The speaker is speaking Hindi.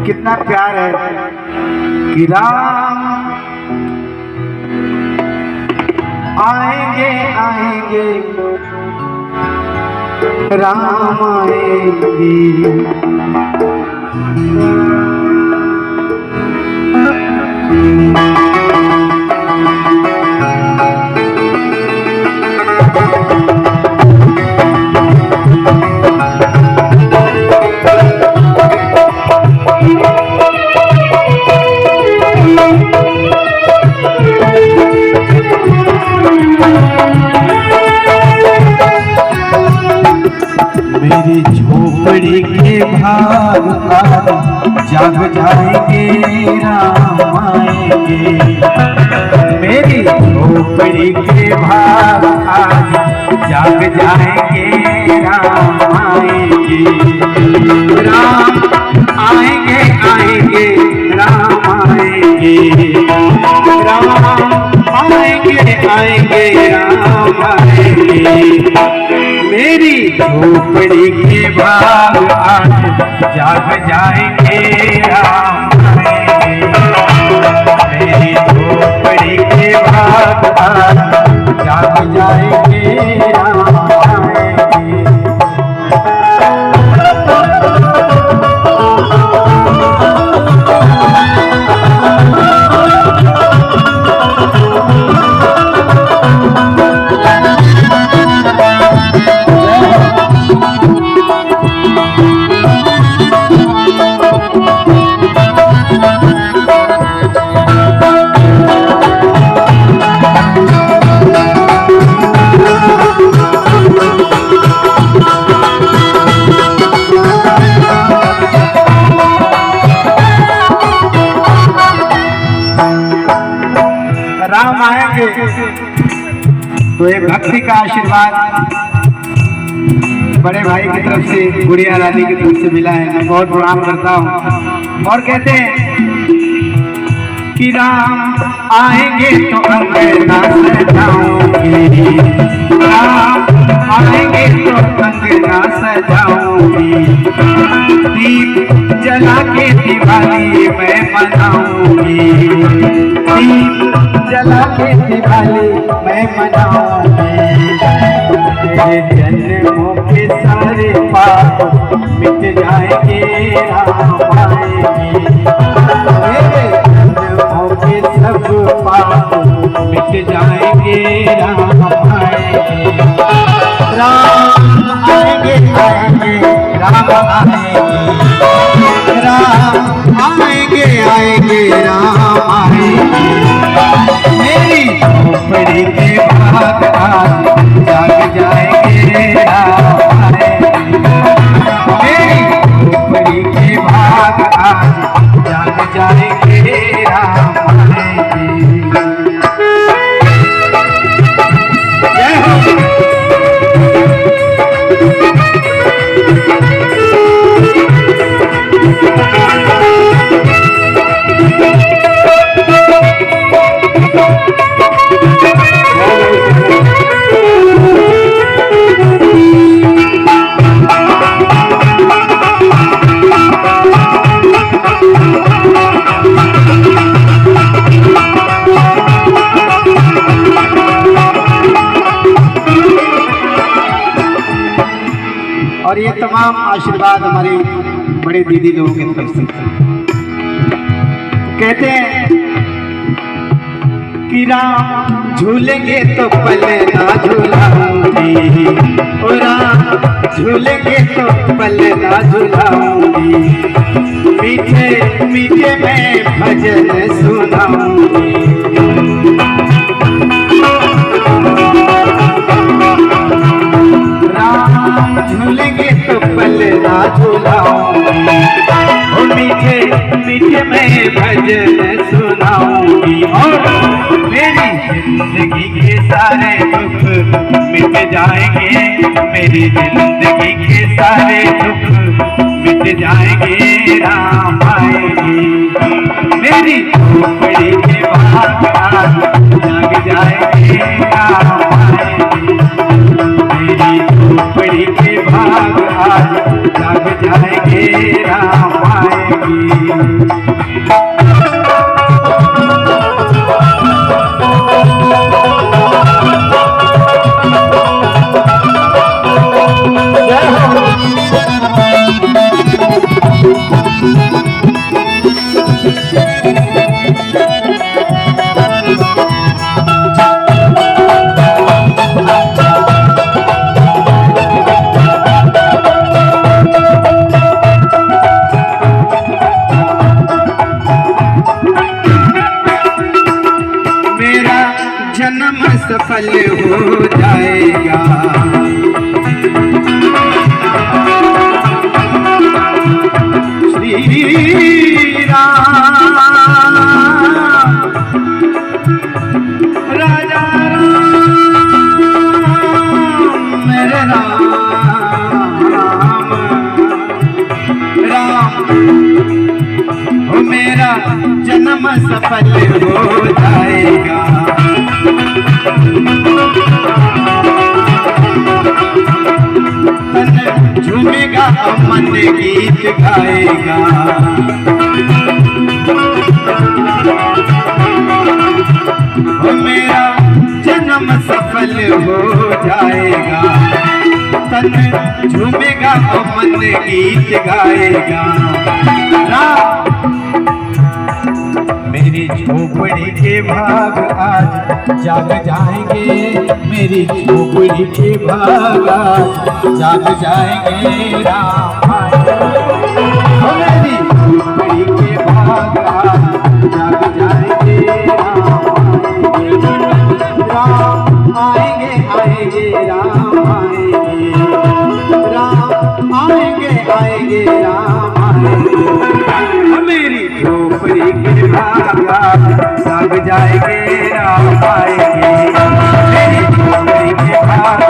कितना प्यार है कि राम आएंगे आएंगे, राम आएंगे। मेरी झोपड़ी के भाग आज जाग जाएंगे, राम आएंगे। मेरी झोपड़ी के भाग आज जाग जाएंगे, राम आएंगे। राम आएंगे आएंगे, राम आएंगे। राम आएंगे आएंगे, राम आएंगे। मेरी झोपड़ी के भाग आज जाग जाएंगे, राम आएंगे। मेरी झोपड़ी के भाग आज जाग जाएंगे, राम आएंगे। राम आएंगे तो एक भक्ति का आशीर्वाद बड़े भाई की तरफ से, गुड़िया रानी की तरफ से मिला है। मैं बहुत प्रणाम करता हूँ। और कहते हैं कि राम आएंगे तो अंगना सजाऊंगी, राम आएंगे तो अंगना सजाऊंगी। दीप जला के दिवाली मैं मनाऊंगी, दीप जला के दिवाली मैं मनाऊंगी। मेरे जन्मों के सारे पाप मिट जाएंगे, राम आएंगे। मेरे जन्मों के सब पाप मिट जाएंगे, राम आएंगे। राम आएंगे आएंगे, राम आएंगे। राम आएंगे आएंगे, राम आएंगे। मेरी झोपड़ी के भाग आज जाग जाएंगे, राम आएंगे। मेरी झोपड़ी के भाग आज जाग जाएंगे, राम आएंगे। जय हो। और ये तमाम आशीर्वाद हमारी बड़े दीदी लोगों की तरफ से। कहते हैं कि राम झूलेंगे तो पले ना झूलाऊंगी, ओ राम झूलेंगे तो पले ना झूलाऊंगी। मीठे मीठे मैं भजन सुनाऊंगी। झूलेंगे तो पले ना झूलाऊंगी, मीठे मीठे मैं भजन सुनाऊंगी। और मेरी जिंदगी के सारे दुख मिट जाएंगे, मेरी जिंदगी के सारे दुख मिट जाएंगे, राम आएंगे। मेरी झोपड़ी के भाग आज जाग जाएंगे, राम आएंगे। मेरी झोपड़ी के भाग आज जाग जाएंगे, राम आएंगे। जन्म सफल हो जाएगा, श्री राम राजा राम मेरे राम हो मेरा जन्म सफल हो जाएगा। तन झूमेगा मन गीत गाएगा, वो मेरा जन्म सफल हो जाएगा। तन झूमेगा मन गीत गाएगा। मेरी झोपड़ी के भाग आज जाग जाएंगे, मेरी झोपड़ी के भाग आज जाग जाएंगे। राम मेरी झोपड़ी के भाग आज जाग जाएंगे। राम आएंगे आएंगे राम आएंगे, राम आएंगे आएंगे राम आएंगे। मेरी झोपड़ी के भाग जाग जाएंगे, राम आएंगे। मेरी झोपड़ी के भाग